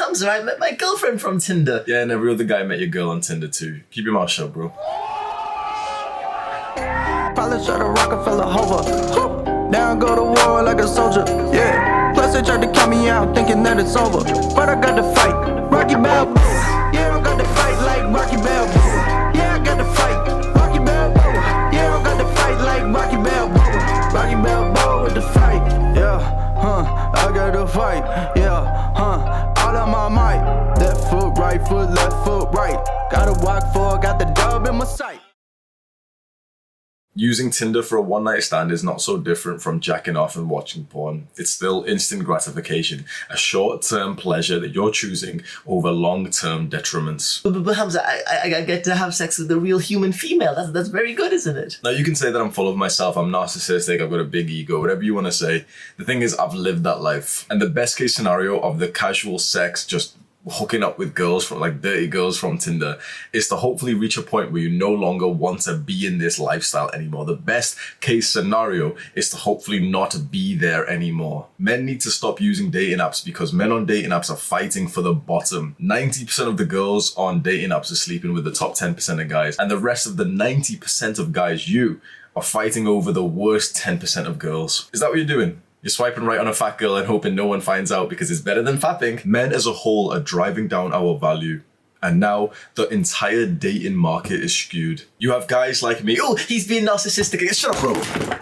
Hamza, I met my girlfriend from Tinder. Yeah, and every other guy met your girl on Tinder too. Keep your mouth shut, bro. Pilot shot a Rockefeller hover. Down go to war like a soldier. Yeah. Plus they tried to count me out thinking that it's over. But I got to fight. Rocky Balboa. Yeah, I got to fight like Rocky Balboa. Yeah, I got to fight. Rocky Balboa. Yeah, I got to fight like Rocky Balboa. Rocky Balboa with the fight. Yeah, I got to fight. Yeah, all of my might. Left foot, right foot, left foot, right. Gotta walk for, got the dub in my sight. Using Tinder for a one-night stand is not so different from jacking off and watching porn. It's still instant gratification, a short-term pleasure that you're choosing over long-term detriments. But Hamza, I get to have sex with a real human female. That's very good, isn't it? Now, you can say that I'm full of myself, I'm narcissistic, I've got a big ego, whatever you want to say. The thing is, I've lived that life. And the best case scenario of the casual sex, just hooking up with girls from like dirty girls from Tinder, is to hopefully reach a point where you no longer want to be in this lifestyle anymore. The best case scenario is to hopefully not be there anymore. Men need to stop using dating apps because men on dating apps are fighting for the bottom. 90% of the girls on dating apps are sleeping with the top 10% of guys, and the rest of the 90% of guys, you are fighting over the worst 10% of girls. Is that what you're doing? You're swiping right on a fat girl and hoping no one finds out because it's better than fapping. Men as a whole are driving down our value. And now the entire dating market is skewed. You have guys like me. Oh, he's being narcissistic. Shut up, bro.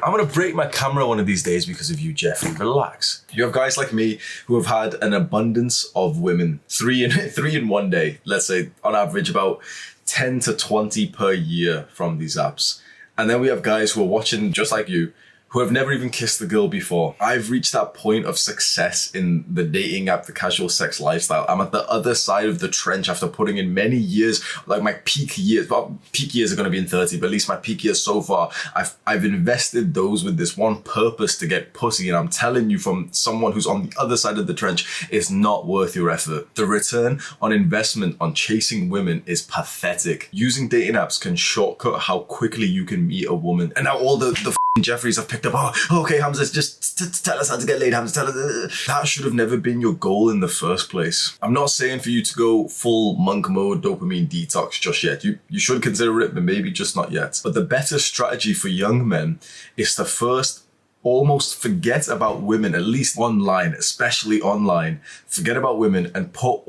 I'm gonna break my camera one of these days because of you, Jeffrey. Relax. You have guys like me who have had an abundance of women. Three in one day. Let's say on average about 10 to 20 per year from these apps. And then we have guys who are watching just like you, who have never even kissed a girl before. I've reached that point of success in the dating app, the casual sex lifestyle. I'm at the other side of the trench after putting in many years, like my peak years. Well, peak years are going to be in 30, but at least my peak years so far, I've invested those with this one purpose to get pussy. And I'm telling you from someone who's on the other side of the trench, it's not worth your effort. The return on investment on chasing women is pathetic. Using dating apps can shortcut how quickly you can meet a woman. And now all the Jeffries have picked up, oh, okay, Hamza, just tell us how to get laid, Hamza, tell us. That should have never been your goal in the first place. I'm not saying for you to go full monk mode dopamine detox just yet. You should consider it, but maybe just not yet. But the better strategy for young men is to first almost forget about women, at least online, especially online. Forget about women and put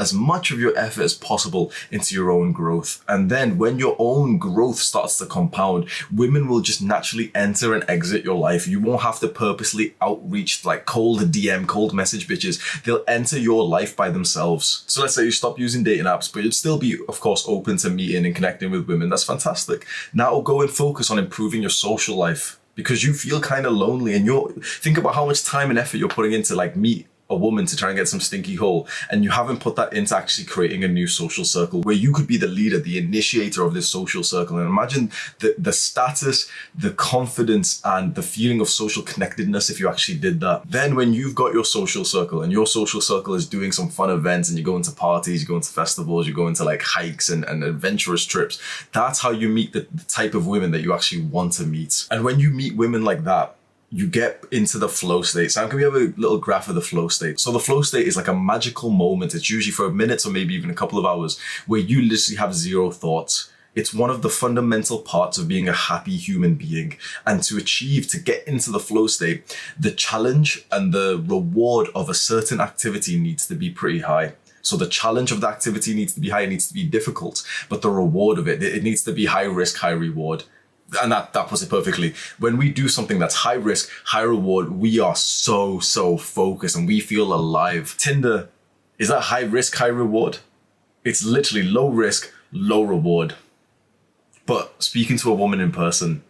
as much of your effort as possible into your own growth. And then when your own growth starts to compound, women will just naturally enter and exit your life. You won't have to purposely outreach like cold DM, cold message bitches. They'll enter your life by themselves. So let's say you stop using dating apps, but you'd still be, of course, open to meeting and connecting with women. That's fantastic. Now go and focus on improving your social life, because you feel kind of lonely, and think about how much time and effort you're putting into like meet a woman to try and get some stinky hole, and you haven't put that into actually creating a new social circle where you could be the leader, the initiator of this social circle. And imagine the status, the confidence, and the feeling of social connectedness if you actually did that. Then when you've got your social circle, and your social circle is doing some fun events, and you go into parties, you go into festivals, you go into like hikes and adventurous trips, that's how you meet the type of women that you actually want to meet. And when you meet women like that, you get into the flow state. Sam, can we have a little graph of the flow state? So the flow state is like a magical moment. It's usually for a minute or maybe even a couple of hours where you literally have zero thoughts. It's one of the fundamental parts of being a happy human being. And to get into the flow state, the challenge and the reward of a certain activity needs to be pretty high. So the challenge of the activity needs to be high, it needs to be difficult, but the reward of it needs to be high risk, high reward. And that puts it perfectly. When we do something that's high risk, high reward, we are so focused and we feel alive. Tinder, is that high risk, high reward? It's literally low risk, low reward. But speaking to a woman in person,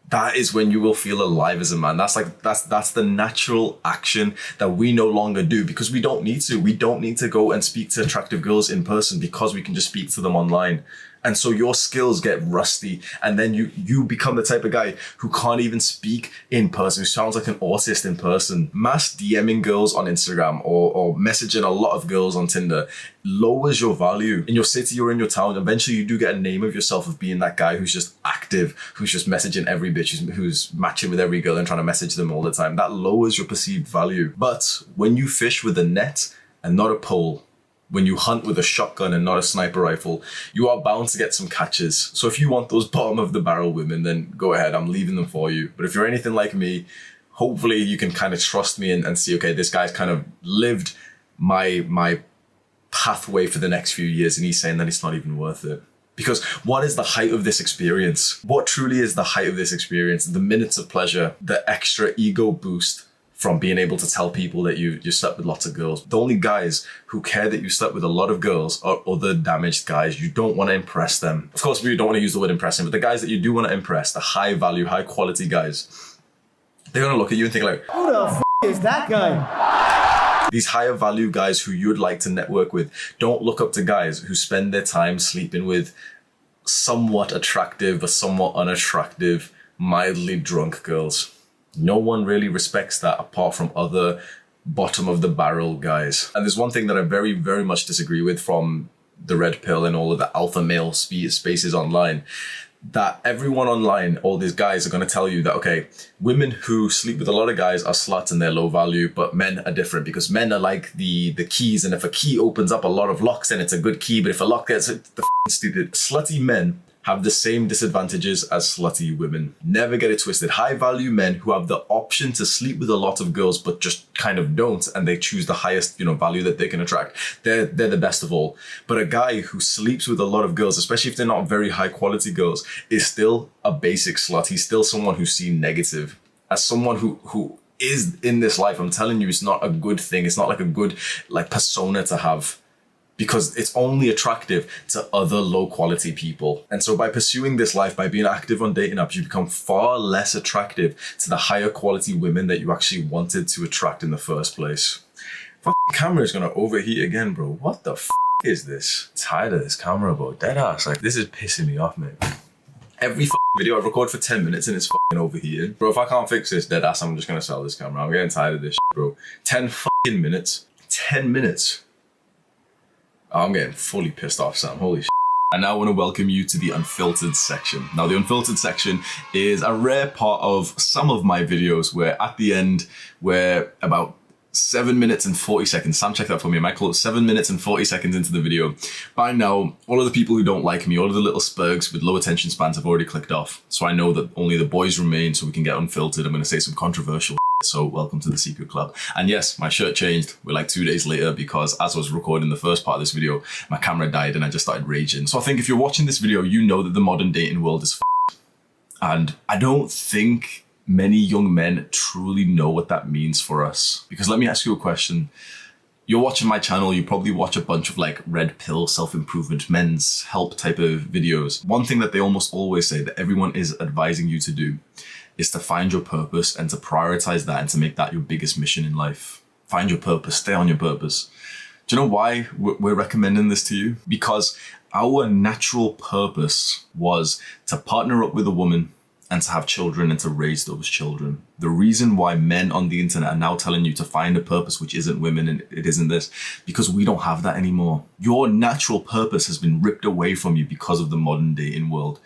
that is when you will feel alive as a man. That's the natural action that we no longer do because we don't need to. We don't need to go and speak to attractive girls in person because we can just speak to them online. And so your skills get rusty, and then you become the type of guy who can't even speak in person, who sounds like an autist in person. Mass DMing girls on Instagram or messaging a lot of girls on Tinder lowers your value in your city or in your town. Eventually you do get a name of yourself of being that guy who's just active, who's just messaging every bitch, who's matching with every girl and trying to message them all the time. That lowers your perceived value. But when you fish with a net and not a pole, when you hunt with a shotgun and not a sniper rifle, you are bound to get some catches. So if you want those bottom of the barrel women, then go ahead, I'm leaving them for you. But if you're anything like me, hopefully you can kind of trust me and see, okay, this guy's kind of lived my pathway for the next few years, and he's saying that it's not even worth it. Because what is the height of this experience? What truly is the height of this experience? The minutes of pleasure, the extra ego boost from being able to tell people that you slept with lots of girls. The only guys who care that you slept with a lot of girls are other damaged guys. You don't want to impress them. Of course, we don't want to use the word impressing, but the guys that you do want to impress, the high value, high quality guys, they're going to look at you and think like, who the f*** is that guy? These higher value guys who you'd like to network with, don't look up to guys who spend their time sleeping with somewhat attractive or somewhat unattractive, mildly drunk girls. No one really respects that apart from other bottom of the barrel guys. And there's one thing that I very, very much disagree with from the red pill and all of the alpha male spaces online, that everyone online, all these guys are going to tell you that, okay, women who sleep with a lot of guys are sluts and they're low value, but men are different because men are like the keys. And if a key opens up a lot of locks, then it's a good key. But if a lock gets it, the stupid. Slutty men have the same disadvantages as slutty women. Never get it twisted. High value men who have the option to sleep with a lot of girls, but just kind of don't, and they choose the highest, value that they can attract. They're the best of all. But a guy who sleeps with a lot of girls, especially if they're not very high quality girls, is still a basic slut. He's still someone who's seen negative. As someone who is in this life, I'm telling you, it's not a good thing. It's not like a good persona to have, because it's only attractive to other low quality people. And so by pursuing this life, by being active on dating apps, you become far less attractive to the higher quality women that you actually wanted to attract in the first place. Fucking camera is gonna overheat again, bro. What the f is this? I'm tired of this camera, bro. Dead ass. This is pissing me off, man. Every video I record for 10 minutes and it's fucking overheating. Bro, if I can't fix this, dead ass, I'm just gonna sell this camera. I'm getting tired of this shit, bro. 10 fucking minutes. 10 minutes. Oh, I'm getting fully pissed off, Sam. Holy shit. And now I want to welcome you to the unfiltered section. Now, the unfiltered section is a rare part of some of my videos where at the end, where about 7 minutes and 40 seconds, Sam, check that for me. I might call it 7 minutes and 40 seconds into the video. By now, all of the people who don't like me, all of the little spurgs with low attention spans have already clicked off. So I know that only the boys remain so we can get unfiltered. I'm going to say some controversial. So welcome to the secret club. And yes, my shirt changed. We're like 2 days later because as I was recording the first part of this video, my camera died and I just started raging. So I think if you're watching this video, you know that the modern dating world is f***ed. And I don't think many young men truly know what that means for us. Because let me ask you a question. You're watching my channel, you probably watch a bunch of red pill, self-improvement, men's help type of videos. One thing that they almost always say that everyone is advising you to do is to find your purpose and to prioritize that and to make that your biggest mission in life. Find your purpose, stay on your purpose. Do you know why we're recommending this to you? Because our natural purpose was to partner up with a woman and to have children and to raise those children. The reason why men on the internet are now telling you to find a purpose which isn't women and it isn't this, because we don't have that anymore. Your natural purpose has been ripped away from you because of the modern dating world.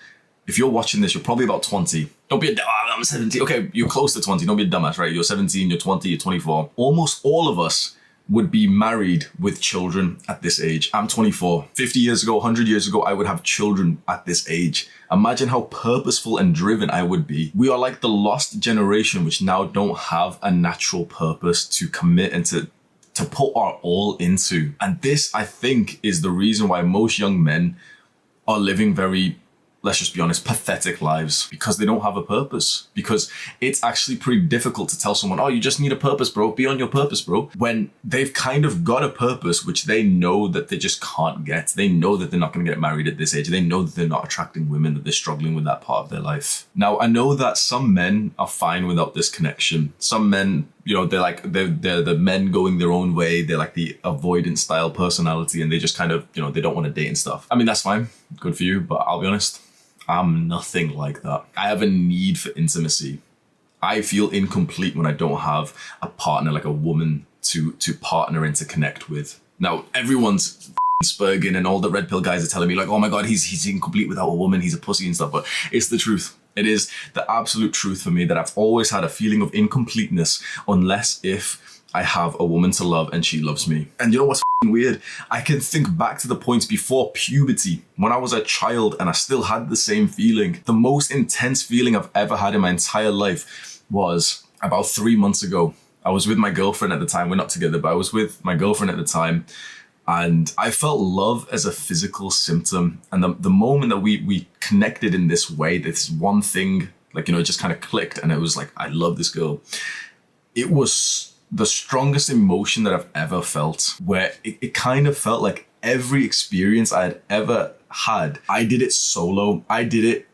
If you're watching this, you're probably about 20. Don't be I'm 17. Okay, you're close to 20. Don't be a dumbass, right? You're 17, you're 20, you're 24. Almost all of us would be married with children at this age. I'm 24. 50 years ago, 100 years ago, I would have children at this age. Imagine how purposeful and driven I would be. We are like the lost generation, which now don't have a natural purpose to commit and to put our all into. And this, I think, is the reason why most young men are living very, let's just be honest, pathetic lives, because they don't have a purpose. Because it's actually pretty difficult to tell someone, oh, you just need a purpose, bro. Be on your purpose, bro. When they've kind of got a purpose, which they know that they just can't get. They know that they're not going to get married at this age. They know that they're not attracting women, that they're struggling with that part of their life. Now, I know that some men are fine without this connection. Some men, they're the men going their own way. They're like the avoidant style personality, and they just kind of, they don't want to date and stuff. I mean, that's fine. Good for you. But I'll be honest, I'm nothing like that. I have a need for intimacy. I feel incomplete when I don't have a partner, like a woman to partner and to connect with. Now, everyone's spurging and all the red pill guys are telling me like, oh my God, he's incomplete without a woman. He's a pussy and stuff. But it's the truth. It is the absolute truth for me that I've always had a feeling of incompleteness unless if I have a woman to love and she loves me. And you know what's weird. I can think back to the points before puberty, when I was a child and I still had the same feeling. The most intense feeling I've ever had in my entire life was about 3 months ago. I was with my girlfriend at the time. We're not together, but I was with my girlfriend at the time. And I felt love as a physical symptom. And the moment that we connected in this way, this one thing, like, it just kind of clicked. And it was like, I love this girl. It was the strongest emotion that I've ever felt, where it kind of felt like every experience I had ever had, I did it solo. I did it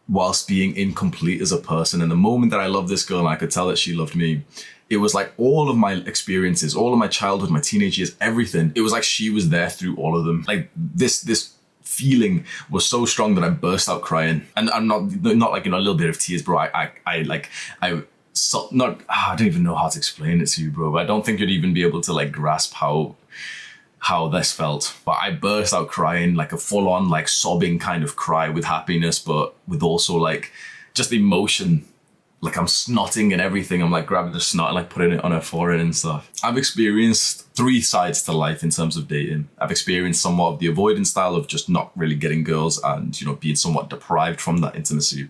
whilst being incomplete as a person. And the moment that I loved this girl and I could tell that she loved me, it was like all of my experiences, all of my childhood, my teenage years, everything. It was like she was there through all of them. Like this feeling was so strong that I burst out crying. And I'm not like, a little bit of tears, bro. I don't even know how to explain it to you, bro. But I don't think you'd even be able to like grasp how this felt. But I burst out crying, like a full on like sobbing kind of cry with happiness, but with also like just emotion. Like I'm snotting and everything. I'm like grabbing the snot and like putting it on her forehead and stuff. I've experienced 3 sides to life in terms of dating. I've experienced somewhat of the avoidance style of just not really getting girls and, being somewhat deprived from that intimacy.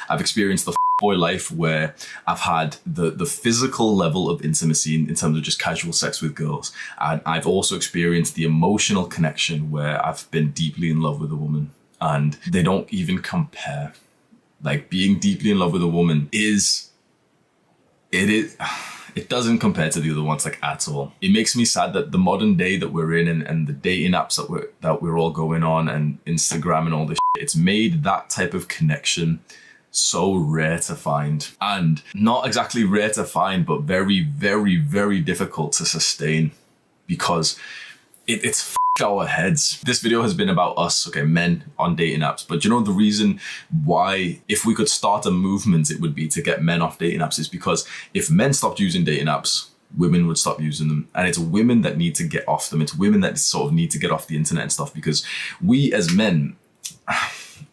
I've experienced the boy life where I've had the physical level of intimacy in terms of just casual sex with girls. And I've also experienced the emotional connection where I've been deeply in love with a woman, and they don't even compare. Like being deeply in love with a woman it doesn't compare to the other ones like at all. It makes me sad that the modern day that we're in and the dating apps that we're all going on and Instagram and all this shit, it's made that type of connection so rare to find, and not exactly rare to find, but very, very, very difficult to sustain, because it's our heads. This video has been about us, okay, men on dating apps. But the reason why, if we could start a movement, it would be to get men off dating apps, is because if men stopped using dating apps, women would stop using them. And it's women that need to get off them. It's women that sort of need to get off the internet and stuff, because we as men,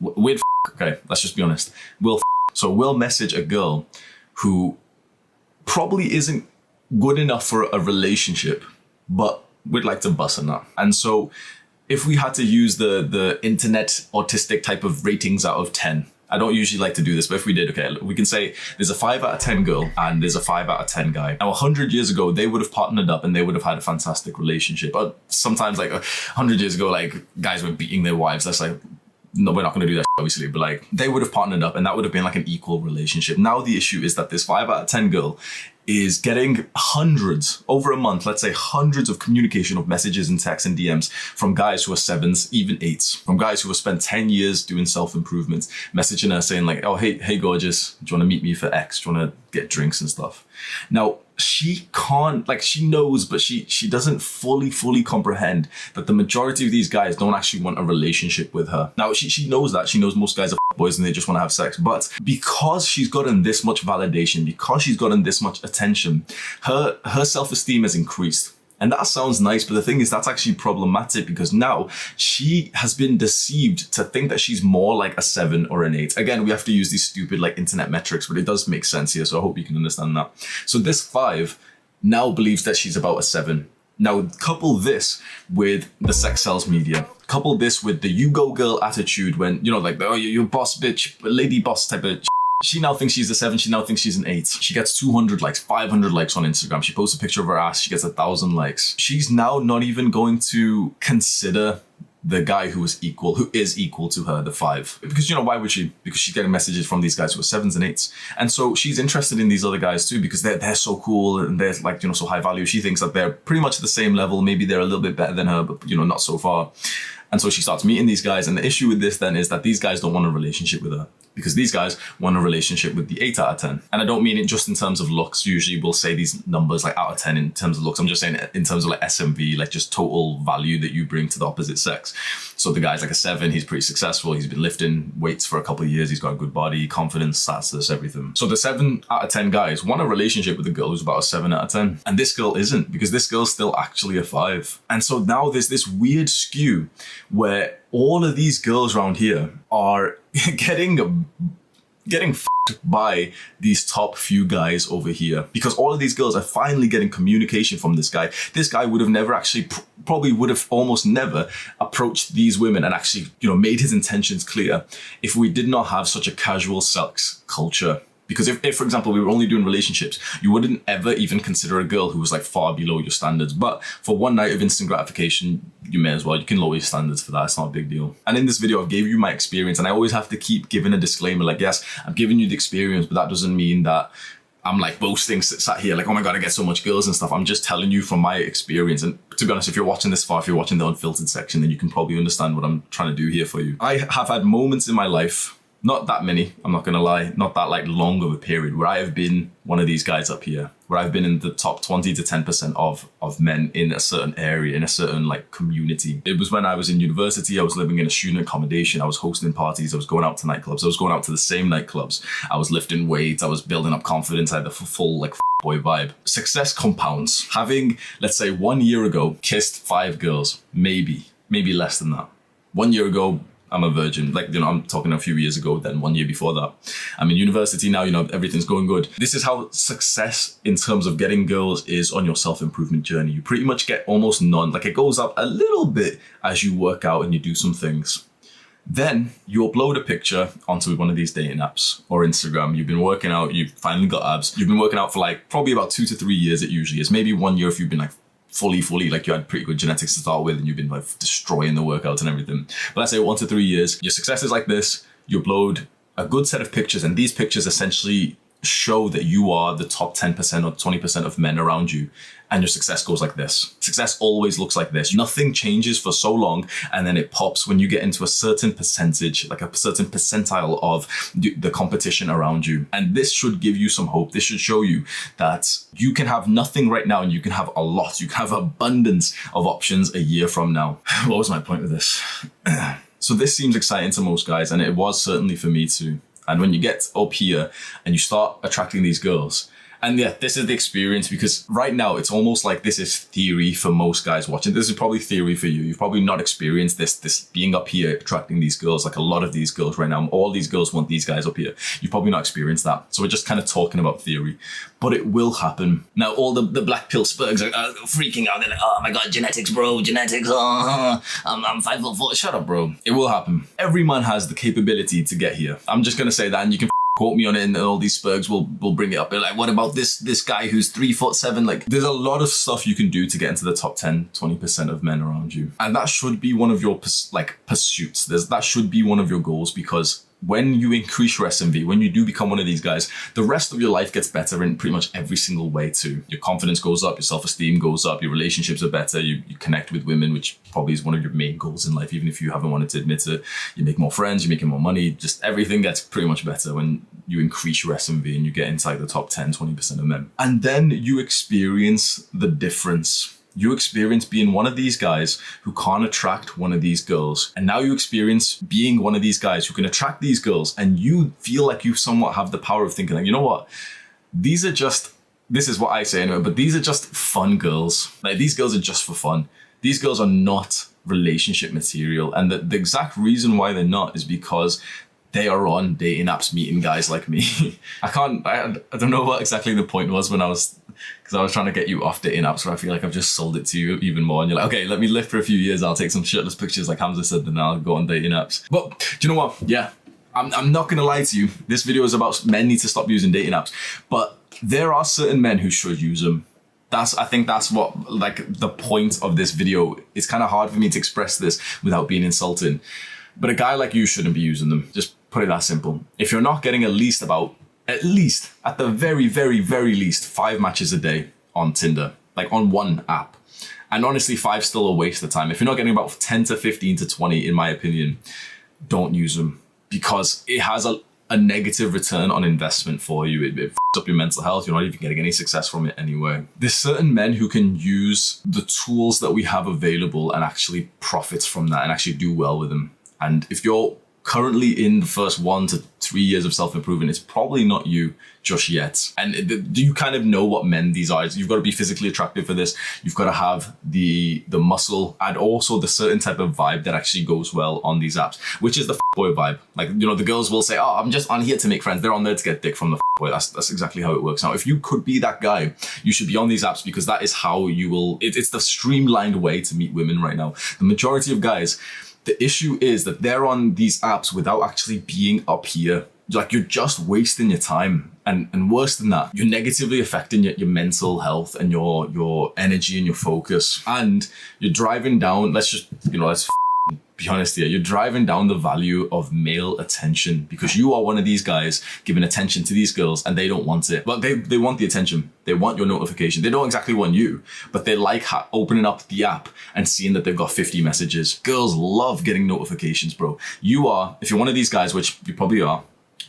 we'd okay, let's just be honest. So we'll message a girl who probably isn't good enough for a relationship, but we'd like to bust a nut. And so if we had to use the internet autistic type of ratings out of 10, I don't usually like to do this, but if we did, okay, we can say there's a 5 out of 10 girl and there's a 5 out of 10 guy. Now, 100 years ago, they would have partnered up and they would have had a fantastic relationship. But sometimes, like 100 years ago, like guys were beating their wives. That's like, no, we're not going to do that, obviously, but like they would have partnered up and that would have been like an equal relationship. Now the issue is that this 5 out of 10 girl is getting hundreds over a month, let's say hundreds of communication of messages and texts and DMs from guys who are 7s, even 8s, from guys who have spent 10 years doing self-improvement, messaging her saying like, oh, hey, gorgeous, do you want to meet me for X? Do you want to get drinks and stuff? Now, she can't, like, she knows, but she doesn't fully comprehend that the majority of these guys don't actually want a relationship with her. Now, she knows that. She knows most guys are boys and they just want to have sex. But because she's gotten this much validation, because she's gotten this much attention, her self-esteem has increased. And that sounds nice, but the thing is that's actually problematic, because now she has been deceived to think that she's more like a 7 or an 8. Again, we have to use these stupid like internet metrics, but it does make sense here, so I hope you can understand that. So this 5 now believes that she's about a 7. Now, couple this with the sex sells media. Couple this with the you go girl attitude when, like, oh, you're boss bitch, lady boss type of. She now thinks she's a 7. She now thinks she's an 8. She gets 200 likes, 500 likes on Instagram. She posts a picture of her ass. She gets 1,000 likes. She's now not even going to consider the guy who is equal to her, the 5. Because, why would she? Because she's getting messages from these guys who are 7s and 8s. And so she's interested in these other guys too, because they're so cool and they're like, so high value. She thinks that they're pretty much the same level. Maybe they're a little bit better than her, but, not so far. And so she starts meeting these guys. And the issue with this then is that these guys don't want a relationship with her, because these guys want a relationship with the 8 out of 10. And I don't mean it just in terms of looks. Usually we'll say these numbers like out of 10 in terms of looks. I'm just saying in terms of like SMV, like just total value that you bring to the opposite sex. So the guy's like a 7, he's pretty successful. He's been lifting weights for a couple of years. He's got a good body, confidence, status, everything. So the 7 out of 10 guys want a relationship with a girl who's about a 7 out of 10. And this girl isn't, because this girl's still actually a 5. And so now there's this weird skew where all of these girls around here are getting getting f***ed by these top few guys over here, because all of these girls are finally getting communication from this guy. This guy would have never actually, probably would have almost never approached these women and actually, made his intentions clear if we did not have such a casual sex culture. Because if, for example, we were only doing relationships, you wouldn't ever even consider a girl who was like far below your standards. But for one night of instant gratification, you may as well. You can lower your standards for that. It's not a big deal. And in this video, I've gave you my experience, and I always have to keep giving a disclaimer. Like, yes, I'm giving you the experience, but that doesn't mean that I'm like boasting, sat here like, oh my God, I get so much girls and stuff. I'm just telling you from my experience. And to be honest, if you're watching this far, if you're watching the unfiltered section, then you can probably understand what I'm trying to do here for you. I have had moments in my life, not that many, I'm not gonna lie, not that like long of a period, where I have been one of these guys up here, where I've been in the top 20 to 10% of men in a certain area, in a certain like community. It was when I was in university, I was living in a student accommodation, I was hosting parties, I was going out to nightclubs, I was going out to the same nightclubs, I was lifting weights, I was building up confidence, I had the full like boy vibe. Success compounds. Having, let's say 1 year ago, kissed 5 girls, maybe less than that. 1 year ago, I'm a virgin. Like, I'm talking a few years ago, then 1 year before that. I'm in university now, everything's going good. This is how success in terms of getting girls is on your self-improvement journey. You pretty much get almost none. Like, it goes up a little bit as you work out and you do some things. Then you upload a picture onto one of these dating apps or Instagram. You've been working out, you've finally got abs. You've been working out for like probably about 2 to 3 years, it usually is. Maybe 1 year if you've been like fully, like you had pretty good genetics to start with and you've been like destroying the workouts and everything. But let's say 1 to 3 years, your success is like this, you upload a good set of pictures, and these pictures essentially show that you are the top 10% or 20% of men around you, and your success goes like this. Success always looks like this. Nothing changes for so long, and then it pops when you get into a certain percentage, like a certain percentile of the competition around you. And this should give you some hope. This should show you that you can have nothing right now and you can have a lot. You can have abundance of options a year from now. What was my point with this? So this seems exciting to most guys, and it was certainly for me too. And when you get up here and you start attracting these girls, and yeah, this is the experience, because right now it's almost like this is theory for most guys watching. This is probably theory for you. You've probably not experienced this being up here, attracting these girls. Like a lot of these girls right now, all these girls want these guys up here. You've probably not experienced that. So we're just kind of talking about theory, but it will happen. Now, all the black pill spurgs are freaking out. They're like, oh my God, genetics, bro, genetics. I'm 5'4". Shut up, bro. It will happen. Every man has the capability to get here. I'm just going to say that, and you can quote me on it, and all these spurgs will bring it up. They're like, what about this guy who's 3'7"? Like, there's a lot of stuff you can do to get into the top 10, 20% of men around you. And that should be one of your pursuits. That should be one of your goals, because when you increase your SMV, when you do become one of these guys, the rest of your life gets better in pretty much every single way too. Your confidence goes up, your self-esteem goes up, your relationships are better, you connect with women, which probably is one of your main goals in life, even if you haven't wanted to admit it. You make more friends, you're making more money, just everything gets pretty much better when you increase your SMV and you get inside the top 10, 20% of men. And then you experience the difference. You experience being one of these guys who can't attract one of these girls. And now you experience being one of these guys who can attract these girls, and you feel like you somewhat have the power of thinking like, you know what? This is what I say anyway, but these are just fun girls. Like, these girls are just for fun. These girls are not relationship material. And the exact reason why they're not is because they are on dating apps meeting guys like me. I don't know what exactly the point was because I was trying to get you off dating apps, where I feel like I've just sold it to you even more. And you're like, okay, let me live for a few years. I'll take some shirtless pictures like Hamza said, then I'll go on dating apps. But do you know what? Yeah, I'm not going to lie to you. This video is about men need to stop using dating apps. But there are certain men who should use them. I think that's what, like, the point of this video. It's kind of hard for me to express this without being insulting. But a guy like you shouldn't be using them. Just put it that simple. If you're not getting at least at the very, very, very least 5 matches a day on Tinder, like on one app. And honestly, 5's still a waste of time. If you're not getting about 10 to 15 to 20, in my opinion, don't use them, because it has a negative return on investment for you. It f***s up your mental health. You're not even getting any success from it anyway. There's certain men who can use the tools that we have available and actually profit from that and actually do well with them. And if you're currently in the first 1 to 3 years of self-improvement, it's probably not you just yet. And do you kind of know what men these are? You've got to be physically attractive for this. You've got to have the muscle and also the certain type of vibe that actually goes well on these apps, which is the boy vibe. Like, you know, the girls will say, oh, I'm just on here to make friends. They're on there to get dick from the boy. That's exactly how it works. Now, if you could be that guy, you should be on these apps, because that is how you will, it's the streamlined way to meet women right now. The majority of guys, the issue is that they're on these apps without actually being up here. Like, you're just wasting your time. And worse than that, you're negatively affecting your mental health and your energy and your focus. And you're driving down, let's be honest here, you're driving down the value of male attention, because you are one of these guys giving attention to these girls and they don't want it. But they want the attention. They want your notification. They don't exactly want you, but they like opening up the app and seeing that they've got 50 messages. Girls love getting notifications, bro. If you're one of these guys, which you probably are,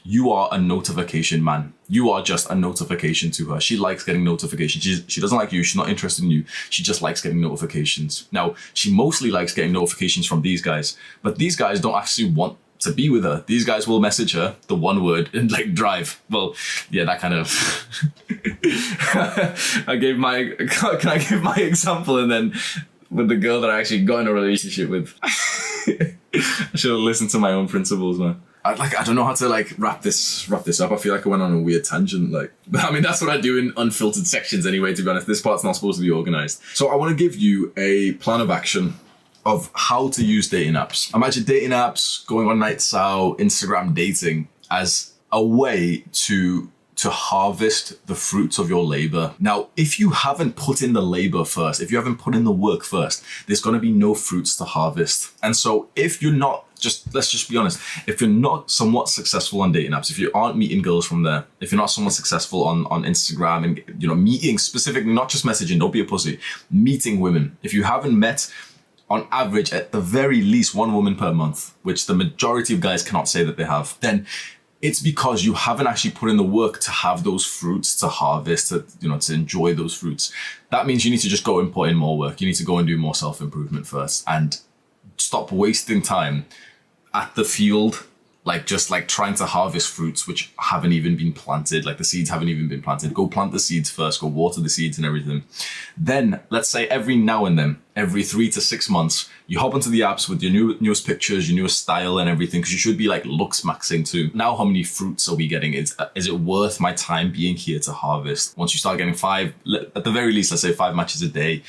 you are a notification man. You are just a notification to her. She likes getting notifications. She doesn't like you. She's not interested in you. She just likes getting notifications. Now, she mostly likes getting notifications from these guys, but these guys don't actually want to be with her. These guys will message her the one word and like drive. Well, yeah, that kind of. Can I give my example? And then with the girl that I actually got in a relationship with, I should have listened to my own principles, man. I don't know how to wrap this up. I feel like I went on a weird tangent. That's what I do in unfiltered sections anyway, to be honest. This part's not supposed to be organized. So I want to give you a plan of action of how to use dating apps. Imagine dating apps, going on nights out, Instagram dating as a way to harvest the fruits of your labor. Now, if you haven't put in the labor first, if you haven't put in the work first, there's going to be no fruits to harvest. And so if you're not, let's just be honest, if you're not somewhat successful on dating apps, if you aren't meeting girls from there, if you're not somewhat successful on Instagram and, you know, meeting specifically, not just messaging, don't be a pussy, meeting women. If you haven't met, on average, at the very least, one woman per month, which the majority of guys cannot say that they have, then it's because you haven't actually put in the work to have those fruits to harvest, to enjoy those fruits. That means you need to just go and put in more work. You need to go and do more self-improvement first and stop wasting time at the field, trying to harvest fruits which haven't even been planted, like the seeds haven't even been planted. Go plant the seeds first, go water the seeds and everything. Then, let's say every now and then, every 3 to 6 months, you hop onto the apps with your newest pictures, your newest style and everything, because you should be looks maxing too. Now, how many fruits are we getting? Is it worth my time being here to harvest? Once you start getting 5, at the very least, let's say 5 matches a day,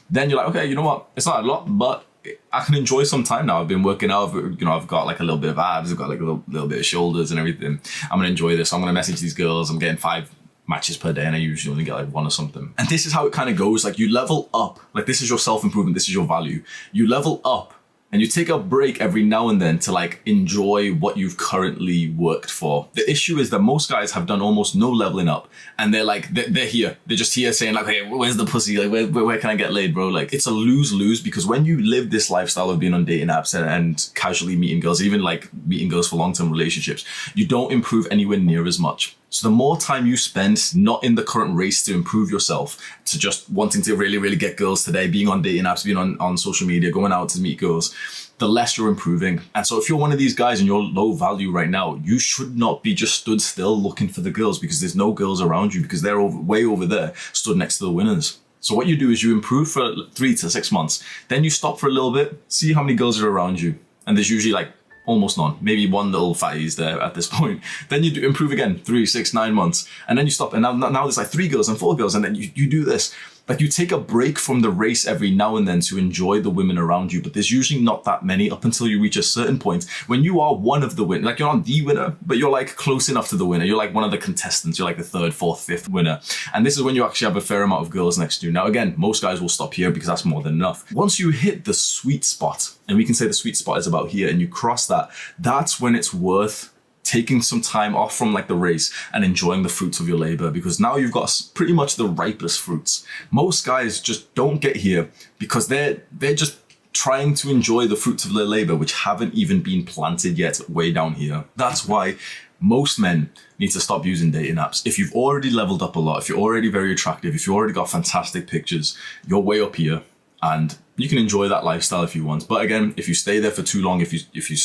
then you're like, okay, you know what? It's not a lot, but I can enjoy some time now. I've been working out, I've got a little bit of abs, I've got a little bit of shoulders and everything. I'm going to enjoy this. I'm going to message these girls. I'm getting 5 matches per day and I usually only get 1 or something. And this is how it kind of goes. You level up. This is your self-improvement. This is your value. You level up and you take a break every now and then to enjoy what you've currently worked for. The issue is that most guys have done almost no leveling up and they're here. They're just here saying hey, where's the pussy? Where can I get laid, bro? It's a lose-lose, because when you live this lifestyle of being on dating apps and casually meeting girls, even meeting girls for long-term relationships, you don't improve anywhere near as much. So the more time you spend not in the current race to improve yourself, to just wanting to really, really get girls today, being on dating apps, being on social media, going out to meet girls, the less you're improving. And so if you're one of these guys and you're low value right now, you should not be just stood still looking for the girls, because there's no girls around you, because they're way over there, stood next to the winners. So what you do is you improve for 3 to 6 months. Then you stop for a little bit, see how many girls are around you. And there's usually almost none, maybe one little fatty is there at this point. Then you do improve again, 3, 6, 9 months, and then you stop. And now there's 3 girls and 4 girls, and then you do this. You take a break from the race every now and then to enjoy the women around you, but there's usually not that many up until you reach a certain point when you are one of the winners. You're not the winner, but you're close enough to the winner. You're one of the contestants. You're the 3rd, 4th, 5th winner. And this is when you actually have a fair amount of girls next to you. Now, again, most guys will stop here because that's more than enough. Once you hit the sweet spot, and we can say the sweet spot is about here, and you cross that, that's when it's worth taking some time off from the race and enjoying the fruits of your labor, because now you've got pretty much the ripest fruits. Most guys just don't get here because they're just trying to enjoy the fruits of their labor, which haven't even been planted yet way down here. That's why most men need to stop using dating apps. If you've already leveled up a lot, if you're already very attractive, if you already got fantastic pictures, you're way up here and you can enjoy that lifestyle if you want. But again, if you stay there for too long, if you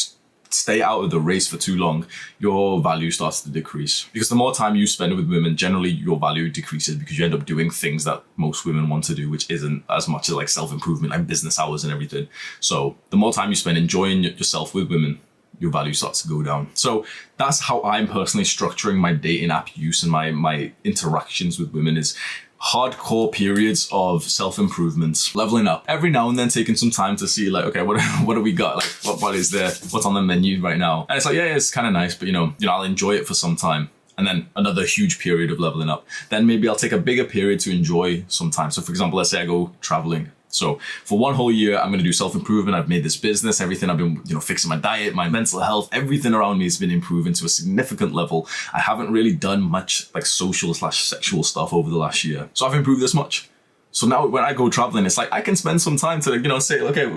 stay out of the race for too long, your value starts to decrease. Because the more time you spend with women, generally your value decreases because you end up doing things that most women want to do, which isn't as much as like self-improvement, like business hours and everything. So the more time you spend enjoying yourself with women, your value starts to go down. So that's how I'm personally structuring my dating app use and my interactions with women is hardcore periods of self-improvement, leveling up. Every now and then taking some time to see like, okay, what do we got? Like what is there? What's on the menu right now? And it's like, yeah, it's kind of nice, but you know, I'll enjoy it for some time. And then another huge period of leveling up. Then maybe I'll take a bigger period to enjoy some time. So for example, let's say I go traveling. So for one whole year, I'm going to do self-improvement. I've made this business, everything. I've been, fixing my diet, my mental health, everything around me has been improving to a significant level. I haven't really done much like social/sexual stuff over the last year. So I've improved this much. So now when I go traveling, it's like I can spend some time to, say, okay,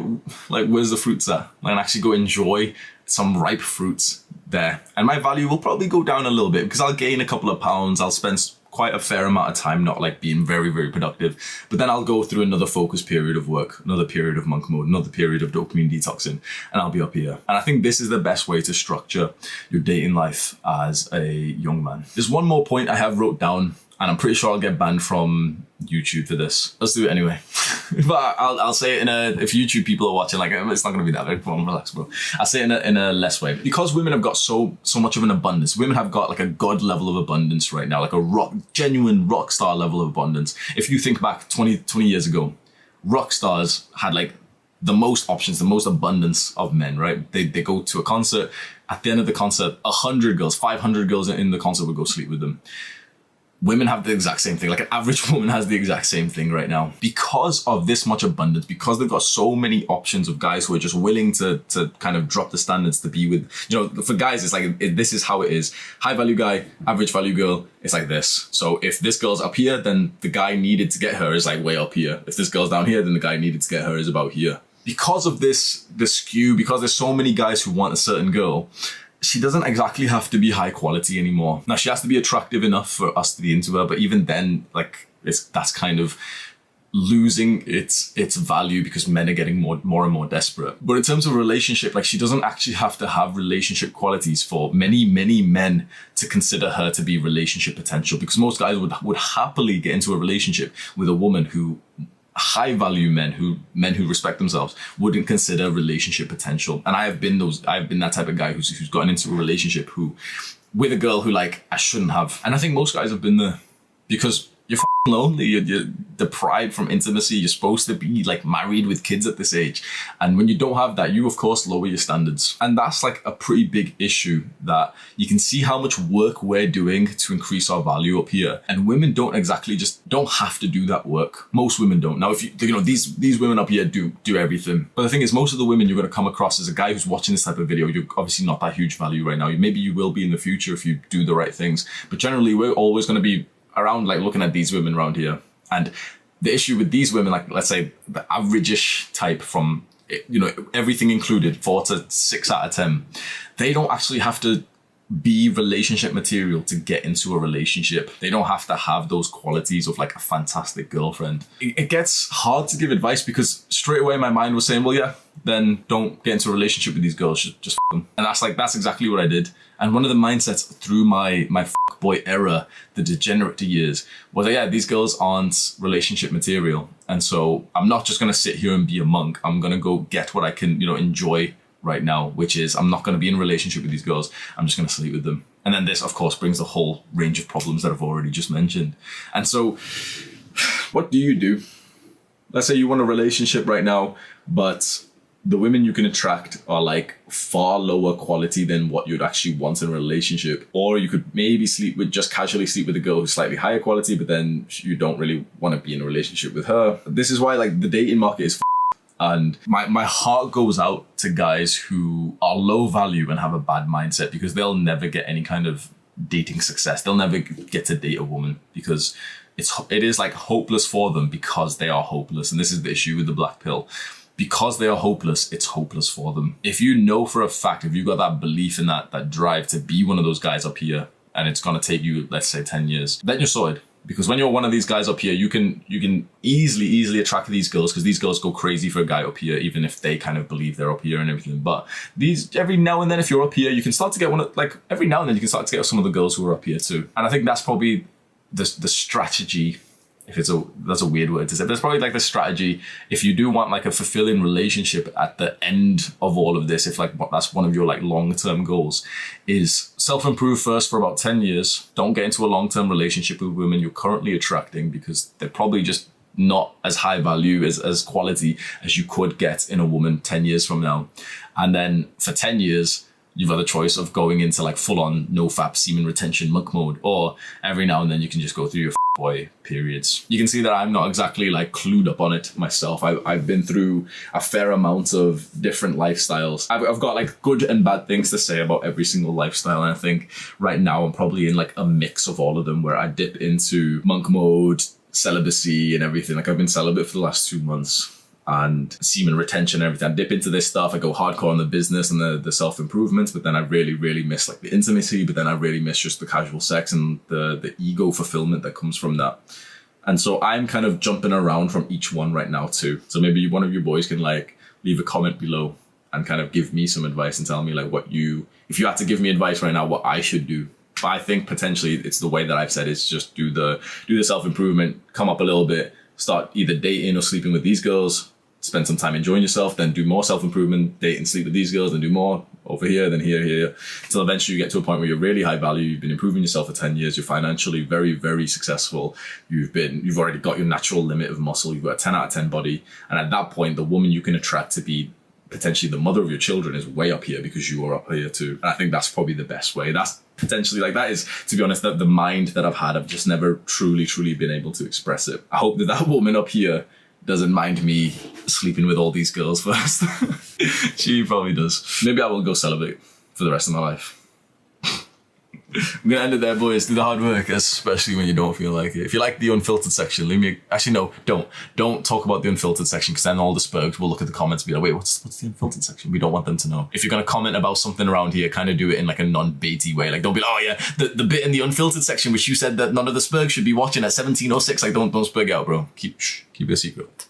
like where's the fruits at? Like, and actually go enjoy some ripe fruits there. And my value will probably go down a little bit because I'll gain a couple of pounds. I'll spend quite a fair amount of time not like being very, very productive. But then I'll go through another focus period of work, another period of monk mode, another period of dopamine detoxing, and I'll be up here. And I think this is the best way to structure your dating life as a young man. There's one more point I have wrote down, and I'm pretty sure I'll get banned from YouTube for this. Let's do it anyway. But I'll say it if YouTube people are watching, like, it's not going to be that big. Come on, relax, bro. I'll say it in a less way. Because women have got so much of an abundance. Women have got like a god level of abundance right now, like a genuine rock star level of abundance. If you think back 20 years ago, rock stars had like the most options, the most abundance of men, right? They go to a concert. At the end of the concert, 100 girls, 500 girls in the concert would go sleep with them. Women have the exact same thing. Like an average woman has the exact same thing right now. Because of this much abundance, because they've got so many options of guys who are just willing to kind of drop the standards to be with, for guys, it's like, this is how it is. High value guy, average value girl, it's like this. So if this girl's up here, then the guy needed to get her is like way up here. If this girl's down here, then the guy needed to get her is about here. Because of the skew, because there's so many guys who want a certain girl, she doesn't exactly have to be high quality anymore. Now, she has to be attractive enough for us to be into her, but even then, like, that's kind of losing its value because men are getting more and more desperate. But in terms of relationship, like, she doesn't actually have to have relationship qualities for many, many men to consider her to be relationship potential, because most guys would happily get into a relationship with a woman who high value men who respect themselves wouldn't consider relationship potential. And I've been that type of guy who's gotten into a relationship with a girl who like I shouldn't have. And I think most guys have been there because you're lonely, you're deprived from intimacy, you're supposed to be like married with kids at this age. And when you don't have that, you of course lower your standards. And that's like a pretty big issue that you can see how much work we're doing to increase our value up here. And women don't have to do that work. Most women don't. Now, if these women up here do everything. But the thing is, most of the women you're going to come across as a guy who's watching this type of video, you're obviously not that huge value right now. Maybe you will be in the future if you do the right things. But generally, we're always going to be around like looking at these women around here. And the issue with these women, like let's say the average-ish type from, everything included, 4 to 6 out of 10, they don't actually have to be relationship material to get into a relationship. They don't have to have those qualities of like a fantastic girlfriend. It gets hard to give advice because straight away my mind was saying, well, yeah, then don't get into a relationship with these girls, just f them. And that's exactly what I did. And one of the mindsets through my fuckboy era, the degenerate years, was that, yeah, these girls aren't relationship material. And so I'm not just going to sit here and be a monk. I'm going to go get what I can, enjoy right now, which is I'm not going to be in a relationship with these girls. I'm just going to sleep with them. And then this, of course, brings the whole range of problems that I've already just mentioned. And so what do you do? Let's say you want a relationship right now, but the women you can attract are like far lower quality than what you'd actually want in a relationship. Or you could maybe casually sleep with a girl who's slightly higher quality, but then you don't really want to be in a relationship with her. This is why like the dating market is and my heart goes out to guys who are low value and have a bad mindset, because they'll never get any kind of dating success. They'll never get to date a woman because it is like hopeless for them because they are hopeless. And this is the issue with the black pill. Because they are hopeless, it's hopeless for them. If you know for a fact, if you've got that belief and that drive to be one of those guys up here, and it's going to take you, let's say 10 years, then you're sorted. Because when you're one of these guys up here, you can easily attract these girls, because these girls go crazy for a guy up here, even if they kind of believe they're up here and everything. But these, every now and then, if you're up here, you can start to get every now and then you can start to get some of the girls who are up here too. And I think that's probably the strategy. That's a weird word to say. There's probably like the strategy if you do want like a fulfilling relationship at the end of all of this, if like that's one of your like long-term goals, is self-improve first for about 10 years. Don't get into a long-term relationship with women you're currently attracting, because they're probably just not as high value as quality as you could get in a woman 10 years from now. And then for 10 years, you've got the choice of going into like full-on no-fap semen retention monk mode, or every now and then you can just go through your boy periods. You can see that I'm not exactly like clued up on it myself. I've been through a fair amount of different lifestyles. I've got like good and bad things to say about every single lifestyle, and I think right now I'm probably in like a mix of all of them, where I dip into monk mode, celibacy and everything. Like I've been celibate for the last 2 months, and semen retention and everything. I dip into this stuff. I go hardcore on the business and the self-improvement, but then I really miss like the intimacy, but then I really miss just the casual sex and the ego fulfillment that comes from that. And so I'm kind of jumping around from each one right now too. So maybe one of you boys can like leave a comment below and kind of give me some advice and tell me like if you had to give me advice right now, what I should do. But I think potentially it's the way that I've said, is just do the self-improvement, come up a little bit, start either dating or sleeping with these girls, spend some time enjoying yourself, then do more self-improvement, date and sleep with these girls, then do more over here, then here, until eventually you get to a point where you're really high value, you've been improving yourself for 10 years, you're financially very successful, you've already got your natural limit of muscle, you've got a 10 out of 10 body, and at that point, the woman you can attract to be potentially the mother of your children is way up here, because you are up here too. And I think that's probably the best way. That's potentially like, that is, to be honest, the mind that I've had, I've just never truly been able to express it. I hope that woman up here doesn't mind me sleeping with all these girls first. She probably does. Maybe I will go celibate for the rest of my life. I'm gonna end it there, boys. Do the hard work, especially when you don't feel like it. If you like the unfiltered section, leave me actually no, don't talk about the unfiltered section, because then all the spurgs will look at the comments and be like, wait, what's the unfiltered section? We don't want them to know. If you're gonna comment about something around here, kind of do it in like a non-baity way. Like, don't be like, oh yeah, the bit in the unfiltered section which you said that none of the spurgs should be watching at 17:06. Like, don't spurg out, bro. Keep it a secret.